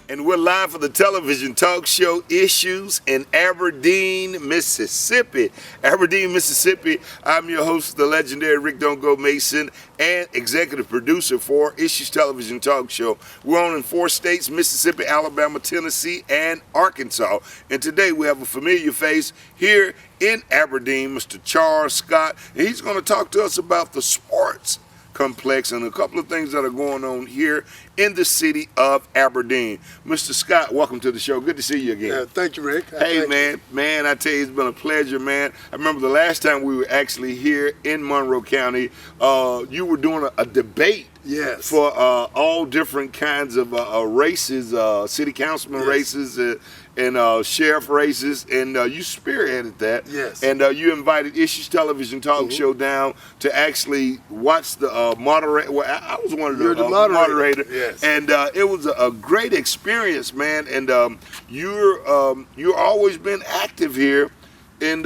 And we're live for the television talk show Issues in Aberdeen, Mississippi. Aberdeen, Mississippi. I'm your host, the legendary Rick Don't Go Mason, and executive producer for Issues Television Talk Show. We're on in 4 states, Mississippi, Alabama, Tennessee, and Arkansas. And today we have a familiar face here in Aberdeen, Mr. Charles Scott. And he's going to talk to us about the sports complex and a couple of things that are going on here in the city of Aberdeen. Mr. Scott, welcome to the show. Good to see you again. Thank you, Rick. Hey, man, I tell you, it's been a pleasure, man. I remember the last time we were actually here in Monroe County, you were doing a debate. Yes. For all different kinds of races, city councilman races and sheriff races, and you spearheaded that. Yes. And you invited Issues Television Talk Show down to actually watch the moderator. Well, I was one of the moderator. Yes. And it was a great experience, man. And you're always been active here in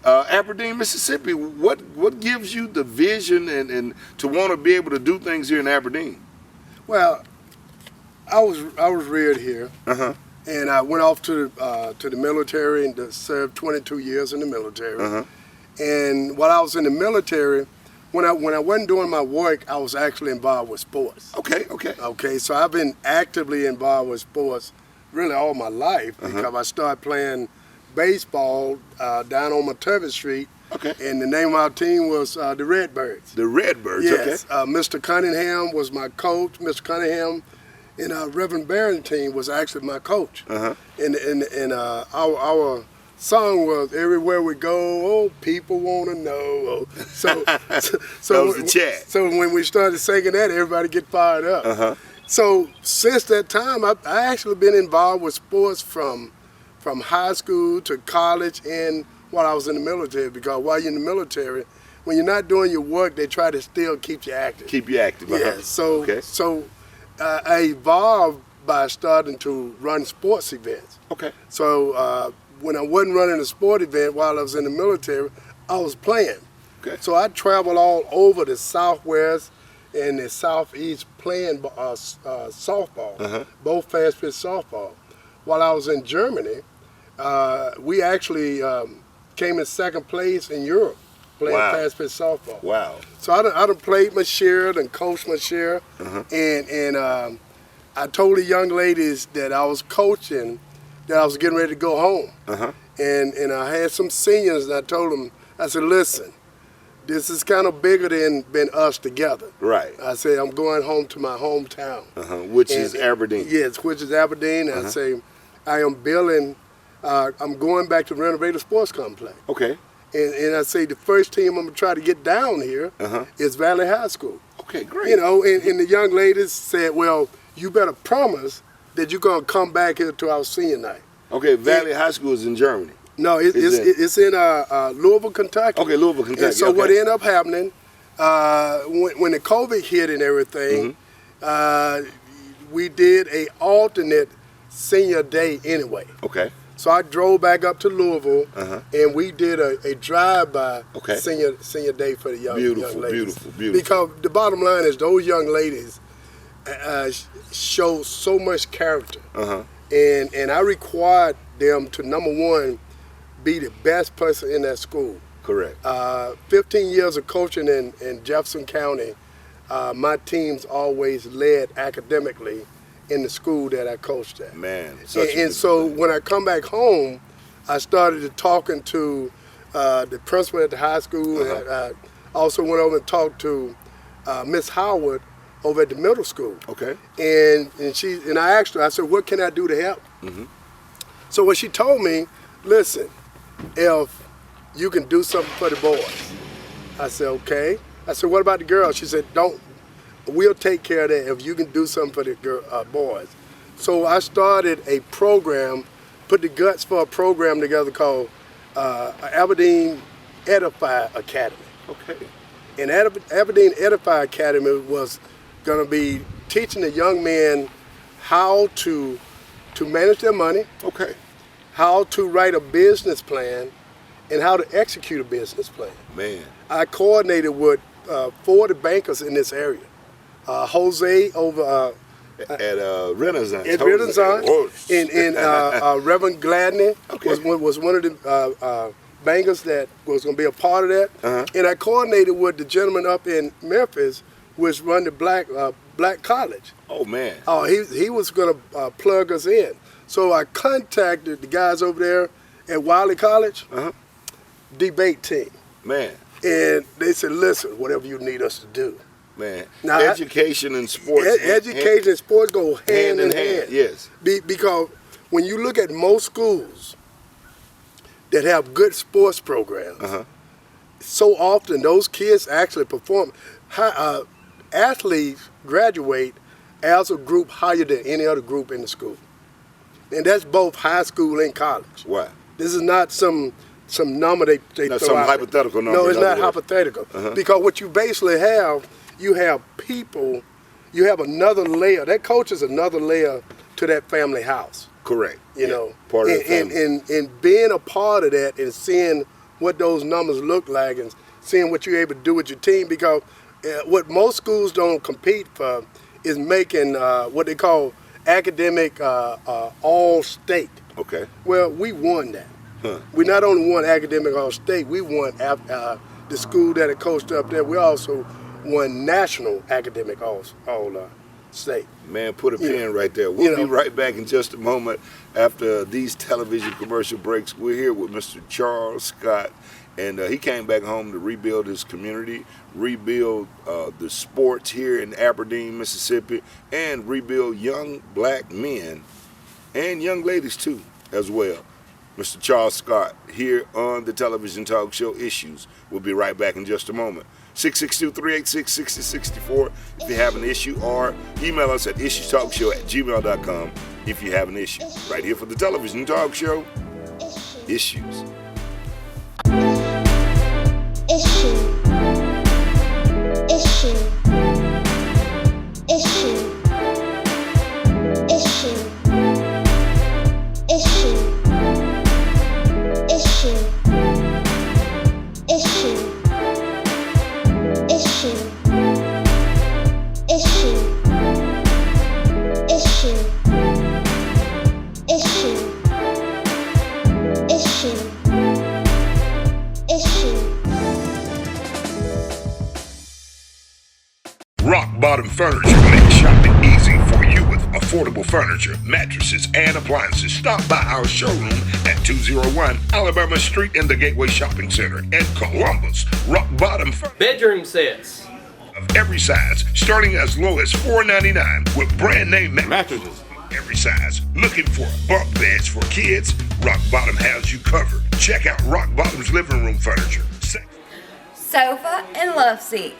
Aberdeen, Mississippi. What gives you the vision and to want to be able to do things here in Aberdeen? Well, I was reared here, and I went off to the military and served 22 years in the military. And while I was in the military, when I wasn't doing my work, I was actually involved with sports. Okay. So I've been actively involved with sports really all my life because I started playing baseball down on Matervin Street. Okay. And the name of our team was the Redbirds. The Redbirds, yes. Okay. Mr. Cunningham was my coach. Mr. Cunningham and Reverend Barron team was actually my coach. And our song was "Everywhere We Go, oh, people want to know." So that was the chat. So when we started singing that, everybody get fired up. So since that time, I actually been involved with sports from high school to college and while I was in the military, because while you're in the military, when you're not doing your work, they try to still keep you active. Keep you active. Yeah. So I evolved by starting to run sports events. Okay. So when I wasn't running a sport event while I was in the military, I was playing. Okay. So I traveled all over the Southwest and the Southeast playing softball, both fast pitch softball. While I was in Germany, we actually came in second place in Europe playing fast pitch softball. Wow. So I done played my share and coached my share. And I told the young ladies that I was coaching that I was getting ready to go home. And I had some seniors and I told them, I said, listen, this is kind of bigger than us together. Right. I said, I'm going home to my hometown. Which is Aberdeen. Yes, which is Aberdeen. I say, I am building, I'm going back to renovate a sports complex. Okay. And I say the first team I'm going to try to get down here is Valley High School. Okay, great. You know, and the young ladies said, well, you better promise that you're going to come back here to our senior night. Okay, Valley High School is in Germany. No, it's in Louisville, Kentucky. Okay, Louisville, Kentucky. And so what ended up happening, when the COVID hit and everything, we did a alternate senior day anyway. Okay. So I drove back up to Louisville, and we did a drive-by senior day for the young ladies. Beautiful. Because the bottom line is those young ladies show so much character, and I required them to, number one, be the best person in that school. Correct. 15 years of coaching in Jefferson County, my teams always led academically in the school that I coached at. Man. And so when I come back home, I started talking to the principal at the high school. And I also went over and talked to Miss Howard over at the middle school. Okay. And I asked her, I said, what can I do to help? So what she told me, listen, if you can do something for the boys. I said, okay. I said, what about the girls? She said, we'll take care of that if you can do something for the boys. So I started a program, put the guts for a program together called Aberdeen Edify Academy. Okay. And Aberdeen Edify Academy was going to be teaching the young men how to manage their money, how to write a business plan, and how to execute a business plan. Man. I coordinated with 40 bankers in this area. Jose over At Renaissance. At Renaissance, Whoa. and Reverend Gladney was one of the bangers that was going to be a part of that. And I coordinated with the gentleman up in Memphis, which run the Black College. Oh man. Oh, he was going to plug us in. So I contacted the guys over there at Wiley College, debate team. Man. And they said, listen, whatever you need us to do. Man. Now, education and sports. Education and sports go hand in hand. Yes. Because when you look at most schools that have good sports programs, so often those kids actually perform. Athletes graduate as a group higher than any other group in the school. And that's both high school and college. Why? This is not some number they throw some out. hypothetical number. No, it's not hypothetical. Because what you basically have, you have people, you have another layer. That coach is another layer to that family house. Correct. You know, part of the family. And being a part of that and seeing what those numbers look like and seeing what you're able to do with your team, because what most schools don't compete for is making what they call academic all-state. Okay. Well, we won that. We not only won academic all-state, we won the school that it coached up there. We also won national academic all-state. Man, put a pin right there. We'll be right back in just a moment after these television commercial breaks. We're here with Mr. Charles Scott, and he came back home to rebuild his community, rebuild the sports here in Aberdeen, Mississippi, and rebuild young black men and young ladies too as well. Mr. Charles Scott here on the television talk show Issues. We'll be right back in just a moment. 662-386-6064 if you have an issue, or email us at issuestalkshow@gmail.com if you have an issue. Right here for the television talk show Issues. Rock Bottom Furniture makes shopping easy for you with affordable furniture, mattresses, and appliances. Stop by our showroom at 201 Alabama Street in the Gateway Shopping Center in Columbus. Rock Bottom Furniture. Bedroom sets Of every size, starting as low as $4.99 with brand name mattresses. Every size. Looking for bunk beds for kids? Rock Bottom has you covered. Check out Rock Bottom's living room furniture. Sofa and love seat.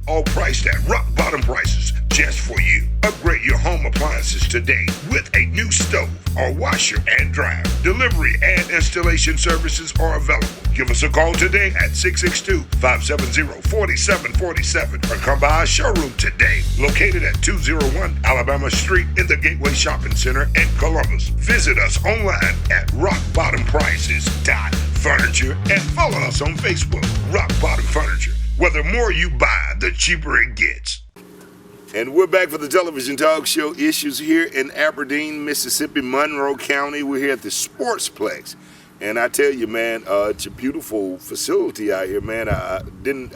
All priced at rock bottom prices just for you. Upgrade your home appliances today with a new stove or washer and dryer. Delivery and installation services are available. Give us a call today at 662-570-4747 or come by our showroom today, located at 201 Alabama Street in the Gateway Shopping Center in Columbus. Visit us online at rockbottomprices.furniture and follow us on Facebook, Rock Bottom Furniture. Where the more you buy, the cheaper it gets. And we're back for the television talk show Issues here in Aberdeen, Mississippi, Monroe County. We're here at the Sportsplex. And I tell you, man, it's a beautiful facility out here, man. I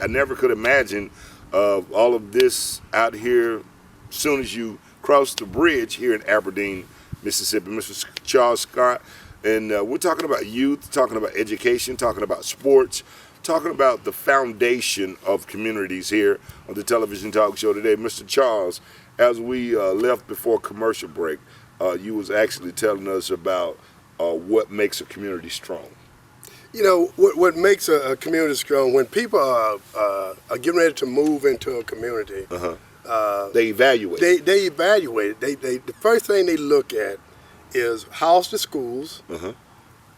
never could imagine all of this out here as soon as you cross the bridge here in Aberdeen, Mississippi. Mr. Charles Scott. And we're talking about youth, talking about education, talking about sports, talking about the foundation of communities here on the television talk show today. Mr. Charles, as we left before commercial break, you was actually telling us about what makes a community strong. You know, what makes a community strong, when people are getting ready to move into a community, they evaluate. They evaluate it. The first thing they look at is how's the schools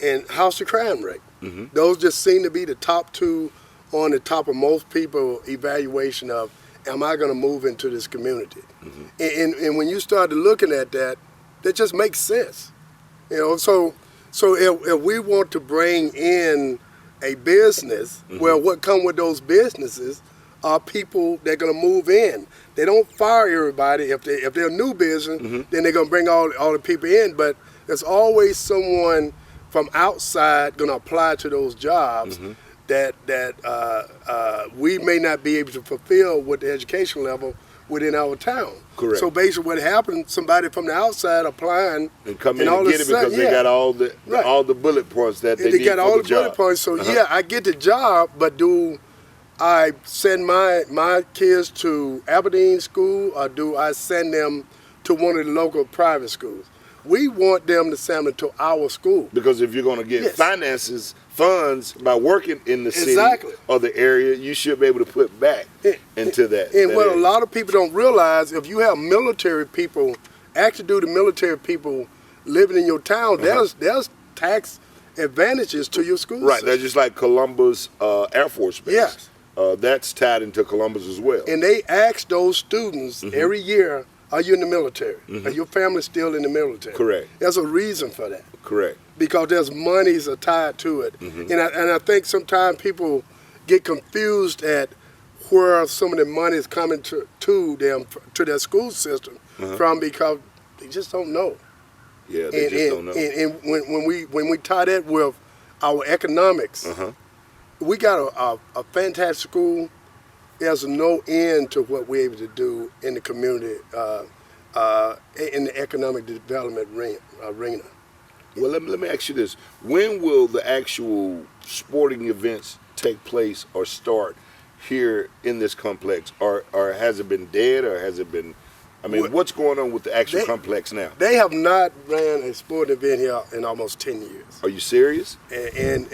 and how's the crime rate. Those just seem to be the top two on the top of most people's evaluation of, am I going to move into this community? And when you started looking at that, that just makes sense. You know, so if we want to bring in a business, well, what come with those businesses are people that are going to move in. They don't fire everybody. If they're a new business, then they're going to bring all the people in. But there's always someone from outside going to apply to those jobs that we may not be able to fulfill with the education level within our town. Correct. So basically what happened, somebody from the outside applying and come in all and of get a it because sudden, they got all the bullet points that they need got for all the the job. bullet points. So yeah, I get the job, but do I send my kids to Aberdeen School, or do I send them to one of the local private schools? We want them to send them to our school. Because if you're going to get funds by working in the city or the area, you should be able to put back into that. And what a lot of people don't realize, if you have military people, active duty military people living in your town, there's tax advantages to your school Right, system. that's just like Columbus Air Force Base. Yes. That's tied into Columbus as well. And they ask those students every year, are you in the military? Are your family still in the military? Correct. There's a reason for that. Correct. Because there's monies are tied to it. And I think sometimes people get confused at where some of the money is coming to them, to their school system from, because they just don't know. Yeah, they just don't know. And when we tie that with our economics, we got a fantastic school. There's no end to what we're able to do in the community, in the economic development arena. Well, let me ask you this. When will the actual sporting events take place or start here in this complex? Or has it been dead, or has it been, what's going on with the actual complex now? They have not ran a sporting event here in almost 10 years. Are you serious? And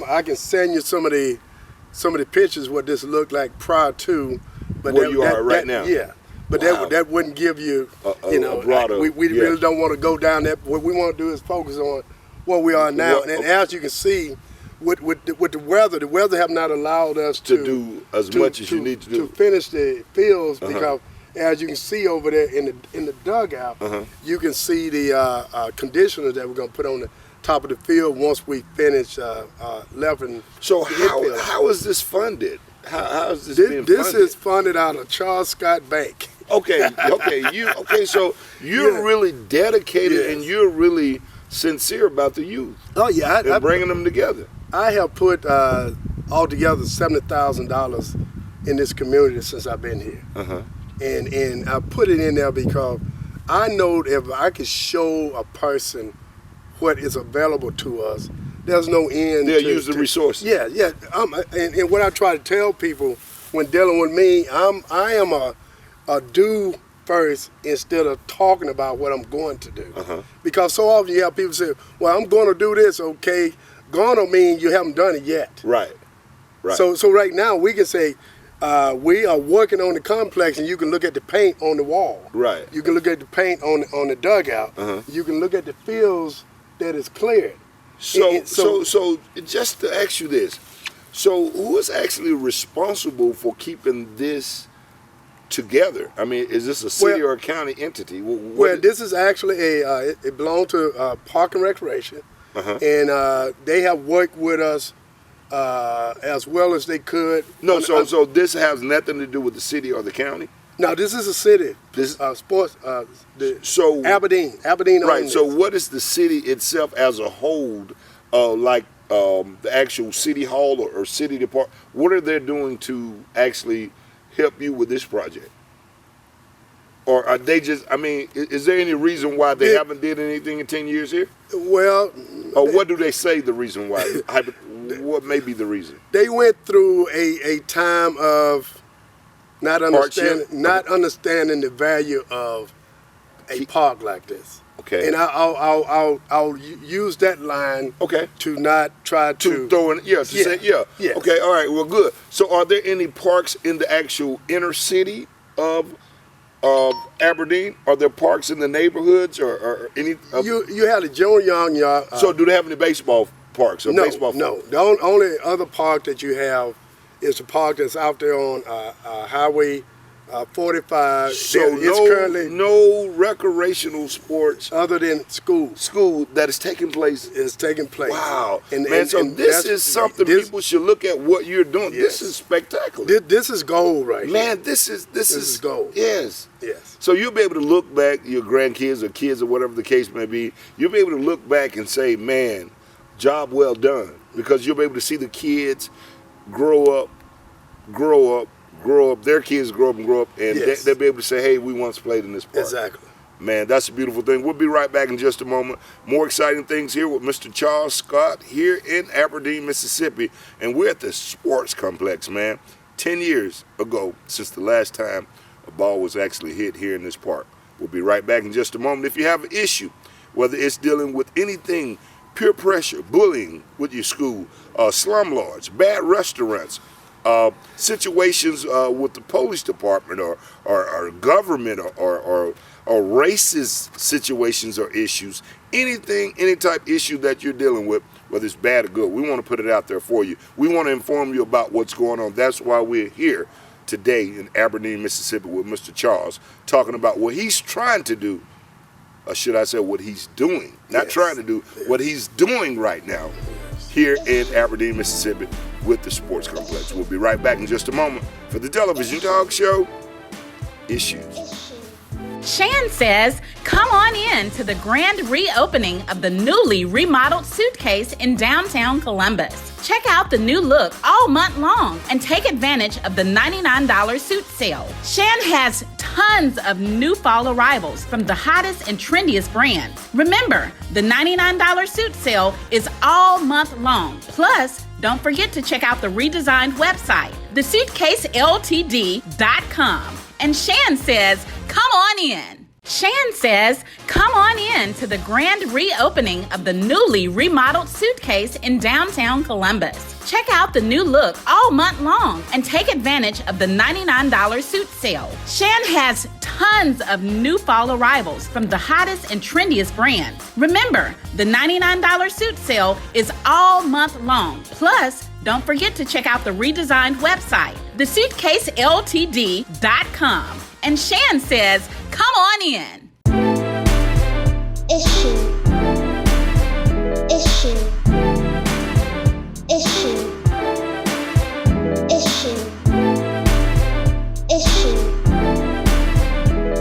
I can send you some of the pictures what this looked like prior to, but where you are right now. Yeah, but that wouldn't give you, a broader, we really don't want to go down that. What we want to do is focus on where we are now. And as you can see, with the weather have not allowed us to do as much as you need to do to finish the fields, because as you can see over there in the dugout, you can see the conditioners that we're going to put on the top of the field once we finish leveling. So how is this funded? How is this being funded? This is funded out of Charles Scott Bank. Okay. So you're really dedicated and you're really sincere about the youth. Oh yeah, and bringing them together. I have put altogether $70,000 in this community since I've been here, and I put it in there because I know if I could show a person what is available to us, there's no end. They'll use the resources. Yeah. And what I try to tell people when dealing with me, I am a do first instead of talking about what I'm going to do. Because so often you have people say, well, I'm going to do this, okay. Going to mean you haven't done it yet. Right. So right now we can say, we are working on the complex, and you can look at the paint on the wall. Right. You can look at the paint on the dugout. You can look at the fields that is cleared. So just to ask you this, so who is actually responsible for keeping this together? Is this a city or a county entity? This is actually it belongs to Park and Recreation, and they have worked with us as well as they could. No, so this has nothing to do with the city or the county? No, this is a city. This sports. Aberdeen. Right. So what is the city itself as a whole, like the actual city hall or city department? What are they doing to actually help you with this project? Or are they just? Is there any reason why they haven't did anything in 10 years here? Well. Or what do they say the reason why? What may be the reason? They went through a time of not understanding the value of a park like this. Okay. And I'll use that line. Okay. To not try to throw in say. Yes. Okay. All right. Well, good. So, are there any parks in the actual inner city of Aberdeen? Are there parks in the neighborhoods or any? You had a Joe Young yard. So, do they have any baseball parks or baseball? No. The only other park that you have is the park that's out there on Highway 45. So It's currently no recreational sports other than school that is taking place. is taking place. Wow, And man! So this that's- is something people should look at. What you're doing. This Yes. is spectacular. This is gold right here. Man, this is gold. Yes. Yes. So you'll be able to look back, your grandkids or kids or whatever the case may be, you'll be able to look back and say, man, job well done. Because you'll be able to see the kids grow up, their kids grow up and grow up, and Yes. they'll be able to say, hey, we once played in this park. Exactly. Man, that's a beautiful thing. We'll be right back in just a moment. More exciting things here with Mr. Charles Scott here in Aberdeen, Mississippi. And we're at the sports complex, man. 10 years ago since the last time a ball was actually hit here in this park. We'll be right back in just a moment. If you have an issue, whether it's dealing with anything, peer pressure, bullying with your school, slumlords, bad restaurants, situations with the police department or government or racist situations or issues, any type issue that you're dealing with, whether it's bad or good, we want to put it out there for you. We want to inform you about what's going on. That's why we're here today in Aberdeen, Mississippi with Mr. Charles, talking about what he's trying to do, or should I say what he's doing, not Yes. trying to do, what he's doing right now here in Aberdeen, Mississippi with the sports complex. We'll be right back in just a moment for the television talk show, Issues. Shan says, come on in to the grand reopening of the newly remodeled Suitcase in downtown Columbus. Check out the new look all month long and take advantage of the $99 suit sale. Shan has tons of new fall arrivals from the hottest and trendiest brands. Remember, the $99 suit sale is all month long. Plus, don't forget to check out the redesigned website, thesuitcaseltd.com. And Shan says, come on in. Shan says, come on in to the grand reopening of the newly remodeled Suitcase in downtown Columbus. Check out the new look all month long and take advantage of the $99 suit sale. Shan has tons of new fall arrivals from the hottest and trendiest brands. Remember, the $99 suit sale is all month long. Plus, don't forget to check out the redesigned website, thesuitcaseltd.com. And Shan says, come on in. Issue. Issue. Issue. Issue. Issue.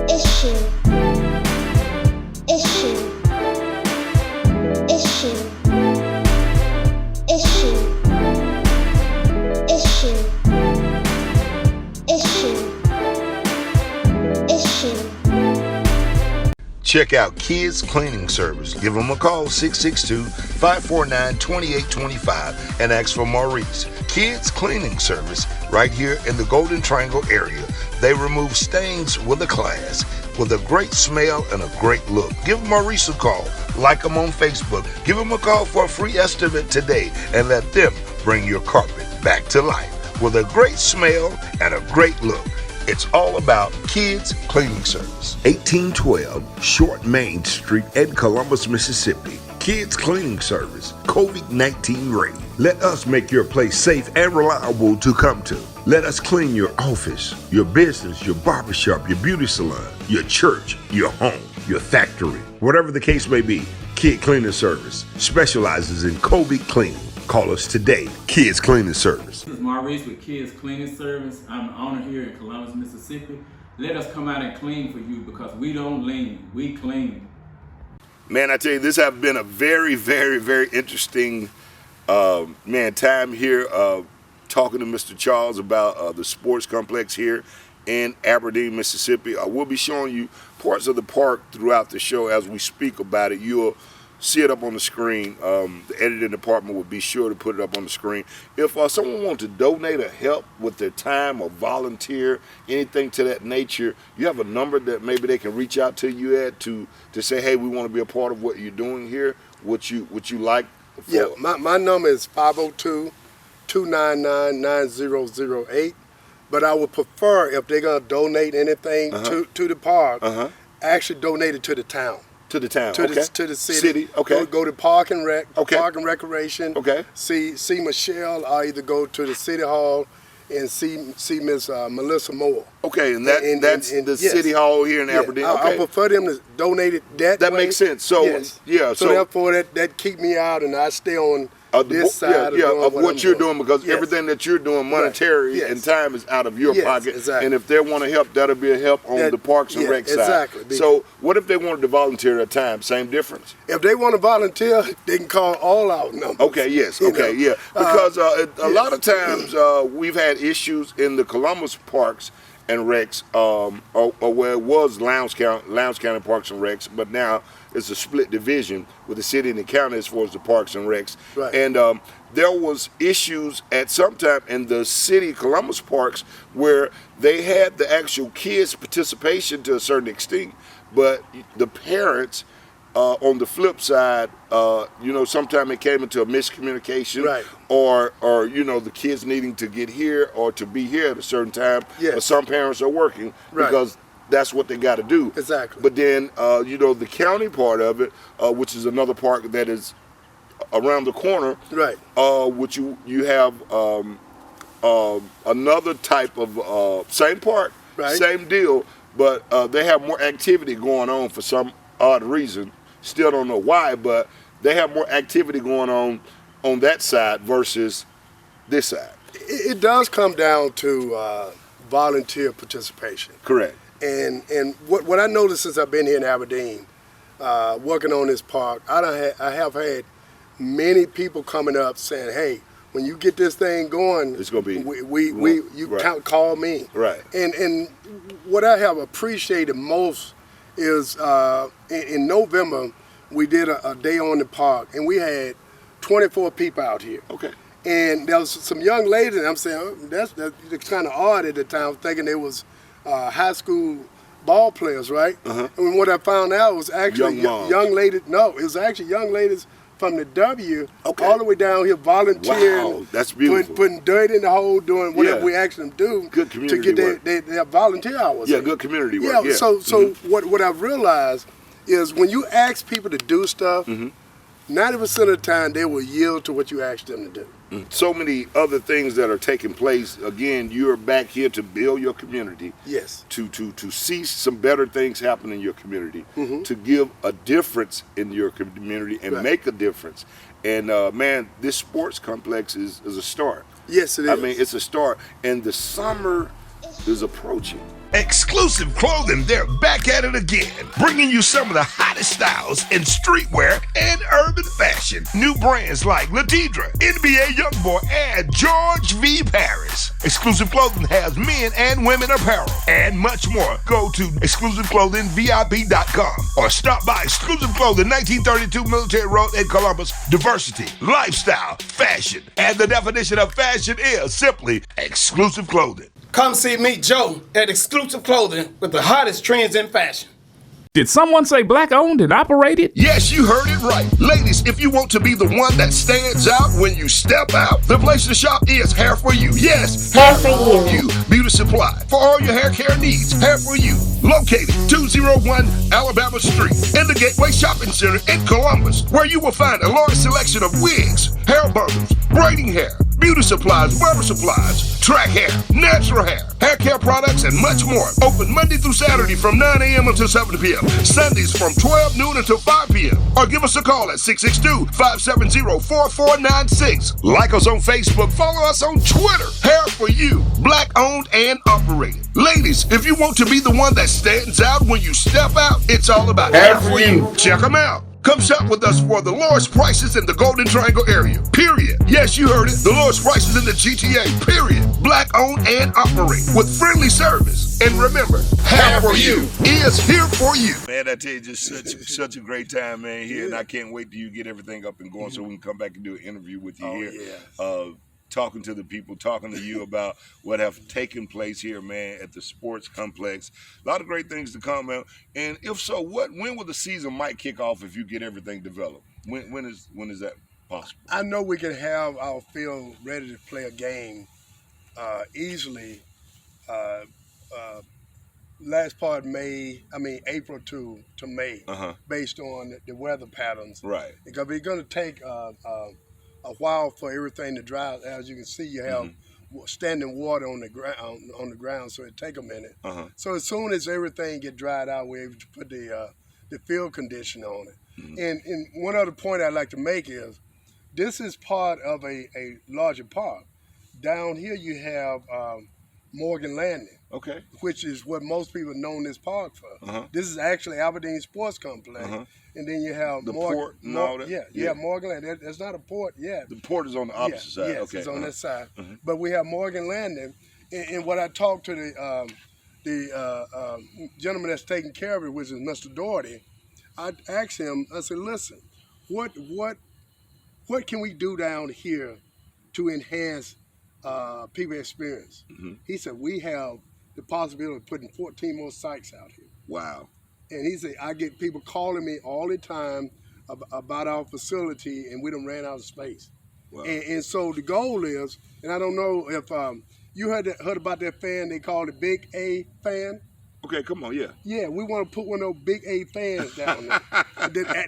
Issue. Issue. Issue. Issue. Issue. Issue. Issue. Check out Kids Cleaning Service. Give them a call, 662-549-2825, and ask for Maurice. Kids Cleaning Service, right here in the Golden Triangle area. They remove stains with a class, with a great smell and a great look. Give Maurice a call. Like them on Facebook. Give them a call for a free estimate today, and let them bring your carpet back to life with a great smell and a great look. It's all about Kids Cleaning Service. 1812 Short Main Street in Columbus, Mississippi. Kids Cleaning Service, COVID-19 ready. Let us make your place safe and reliable to come to. Let us clean your office, your business, your barbershop, your beauty salon, your church, your home, your factory. Whatever the case may be, Kid Cleaning Service specializes in COVID cleaning. Call us today, Kids Cleaning Service. This is Maurice with Kids Cleaning Service. I'm the owner here in Columbus, Mississippi. Let us come out and clean for you because we don't lean, we clean. Man, I tell you, this has been a very, very, very interesting time here talking to Mr. Charles about the sports complex here in Aberdeen, Mississippi. We'll be showing you parts of the park throughout the show as we speak about it. You'll see it up on the screen. The editing department will be sure to put it up on the screen. If someone wants to donate or help with their time or volunteer, anything to that nature, you have a number that maybe they can reach out to you at to say, hey, we want to be a part of what you're doing here, what you like. Yeah, my number is 502-299-9008. But I would prefer, if they're going to donate anything to the park, actually donate it to the town. To the town, To okay. the city. Okay. Go to Park and Rec, Okay. Park and Recreation. Okay. See Michelle, or either go to the City Hall and see Miss Melissa Moore. Okay, and that's the yes. City Hall here in Aberdeen. Okay. I prefer them to donate it that way. That makes sense. So yes. yeah, so therefore that keep me out, and I stay on this side of what I'm you're doing because yes. everything that you're doing monetary Yes. and time is out of your Yes, pocket. exactly. And if they want to help, that'll be a help on the Parks and Rec side. Exactly. So what if they wanted to volunteer at time? Same difference? If they want to volunteer, they can call all our numbers. Okay, yes, okay, yeah. Because a lot of times we've had issues in the Columbus Parks and Recs, or where it was Lowndes County Parks and Recs, but now it's a split division with the city and the county as far as the Parks and Recs. Right. And there was issues at some time in the city Columbus Parks where they had the actual kids' participation to a certain extent, but the parents, on the flip side, sometimes it came into a miscommunication, Right. or the kids needing to get here or to be here at a certain time. Yes. But some parents are working Right. because that's what they got to do. Exactly. But then, the county part of it, which is another park that is around the corner, Right. which you have another type of same park, Right. same deal, but they have more activity going on for some odd reason. Still don't know why, but they have more activity going on that side versus this side. It does come down to volunteer participation. Correct. And what I noticed since I've been here in Aberdeen, working on this park, I have had many people coming up saying, "Hey, when you get this thing going, It's gonna be you right. call me." Right. And what I have appreciated most is in November we did a day on the park, and we had 24 people out here. Okay. And there was some young ladies, and I'm saying, oh, that's kind of odd at the time, thinking they was high school ball players, right? Uh-huh. And what I found out was actually Young moms. young ladies. No, it was actually young ladies from the W, Okay. all the way down here volunteering. Wow, that's beautiful. Putting dirt in the hole, doing whatever Yeah. we asked them to do Good to community get work. their volunteer hours. Yeah, in. good community Yeah. work. Yeah. So what I've realized is when you ask people to do stuff, 90% of the time they will yield to what you ask them to do. So many other things that are taking place. Again, you're back here to build your community. Yes. To see some better things happen in your community, to give a difference in your community and Right. make a difference. And man, this sports complex is a start. Yes, it is. I mean, it's a start. And the summer is approaching. Exclusive Clothing, they're back at it again, bringing you some of the hottest styles in streetwear and urban fashion. New brands like Latidra, NBA Youngboy, and George V. Paris. Exclusive Clothing has men and women apparel and much more. Go to exclusiveclothingvip.com or stop by Exclusive Clothing, 1932 Military Road in Columbus. Diversity, lifestyle, fashion, and the definition of fashion is simply exclusive clothing. Come see me, Joe, at Exclusive Clothing with the hottest trends in fashion. Did someone say black owned and operated? Yes, you heard it right. Ladies, if you want to be the one that stands out when you step out, the place to shop is Hair For You. Yes, Hair For You. Beauty supply for all your hair care needs. Hair For You. Located 201 Alabama Street in the Gateway Shopping Center in Columbus, where you will find a large selection of wigs, hair bundles, braiding hair, beauty supplies, barber supplies, track hair, natural hair care products, and much more. Open Monday through Saturday from 9 a.m. until 7 p.m. Sundays from 12 noon until 5 p.m. Or give us a call at 662-570-4496. Like us on Facebook. Follow us on Twitter. Hair For You. Black owned and operated. Ladies, if you want to be the one that stands out when you step out, it's all about Hair For You. Check them out. Come shop with us for the lowest prices in the Golden Triangle area. Period. Yes, you heard it. The lowest prices in the GTA. Period. Black owned and operate with friendly service. And remember, Hair For You is here for you. Man, I tell you, just such a great time, man, here. And I can't wait till you get everything up and going so we can come back and do an interview with you here. Yeah. Talking to the people, talking to you about what have taken place here, man, at the sports complex. A lot of great things to come, man. And if so, when will the season might kick off if you get everything developed? When is that possible? I know we can have our field ready to play a game easily last part of April to May, based on the weather patterns. Right. Because it's going to take a while for everything to dry. As you can see, you have standing water on the ground so it take a minute. Uh-huh. So as soon as everything get dried out, we're able to put the field conditioner on it. And one other point I'd like to make is this is part of a larger park. Down here you have Morgan Landing, Okay. which is what most people know this park for. Uh-huh. This is actually Aberdeen Sports Complex. Uh-huh. And then you have The port and all that? Yeah, Yeah. Morgan Landing. That's not a port yet. The port is on the opposite side. Yes, Okay. it's on Uh-huh. that side. But we have Morgan Landing, and what I talked to the gentleman that's taking care of it, which is Mr. Doherty, I asked him. I said, "Listen, what can we do down here to enhance people experience?" He said, "We have the possibility of putting 14 more sites out here." Wow. And he said, "I get people calling me all the time about our facility, and we done ran out of space." Wow. And so the goal is, and I don't know if you heard about that fan they call the Big A fan. Okay, come on, yeah. Yeah, we want to put one of those Big A fans down there.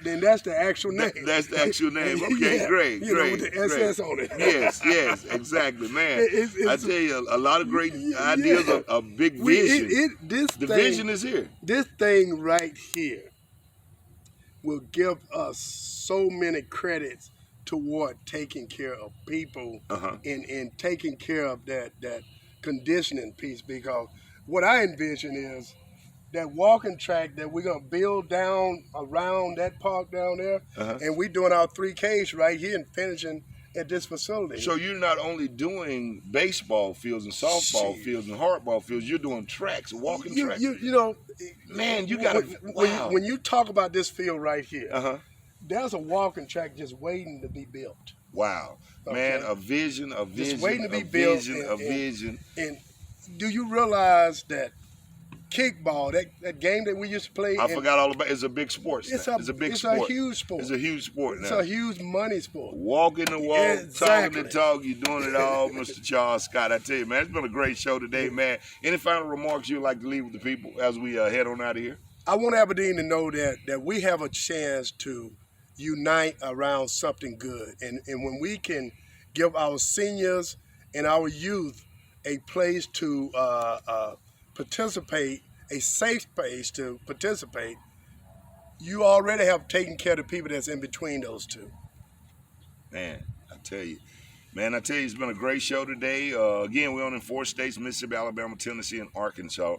then that's the actual name. That's the actual name. Okay, Yeah, great, you know, great. with the SS great. on it. Yes, exactly, man. It's- I tell you, a lot of great ideas, a big vision. The vision is here. This thing right here will give us so many credits toward taking care of people and taking care of that conditioning piece, because what I envision is that walking track that we're gonna build down around that park down there, and we're doing our 3Ks right here and finishing at this facility. So you're not only doing baseball fields and softball fields and hardball fields, you're doing tracks, walking tracks. You know, Man, you gotta, wow. when you talk about this field right here, Uh-huh. there's a walking track just waiting to be built. Wow. Man, a vision, Just waiting to be a built. vision, a vision. And do you realize that kickball, that game that we used to play? I forgot all about it. It's a big sport. It's now. a big it's sport. a huge sport. It's a huge sport It's now. a huge money sport. Walking the walk, Exactly. talking the talk, you're doing it all, Mr. Charles Scott. I tell you, man, it's been a great show today, man. Any final remarks you'd like to leave with the people as we head on out of here? I want Aberdeen to know that we have a chance to unite around something good. And when we can give our seniors and our youth a place to participate, a safe space to participate, you already have taken care of the people that's in between those two. Man, I tell you, it's been a great show today. Again, we're on in 4 states: Mississippi, Alabama, Tennessee, and Arkansas.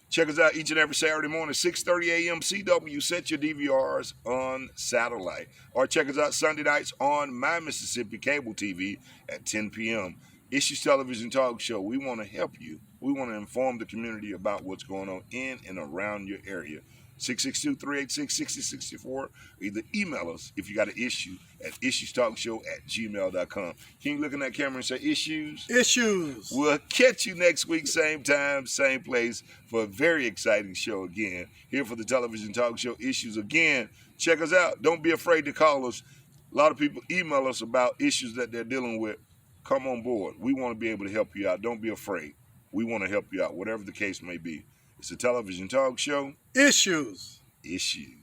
Check us out each and every Saturday morning, 6:30 a.m. CW. Set your DVRs on satellite. Or check us out Sunday nights on My Mississippi Cable TV at 10 p.m. Issues Television Talk Show. We want to help you. We want to inform the community about what's going on in and around your area. 662-386-6064. Either email us if you got an issue at issuestalkshow@gmail.com. Can you look in that camera and say issues? Issues. We'll catch you next week, same time, same place, for a very exciting show again. Here for the television talk show Issues. Again, check us out. Don't be afraid to call us. A lot of people email us about issues that they're dealing with. Come on board. We want to be able to help you out. Don't be afraid. We want to help you out, whatever the case may be. It's a television talk show. Issues. Issues.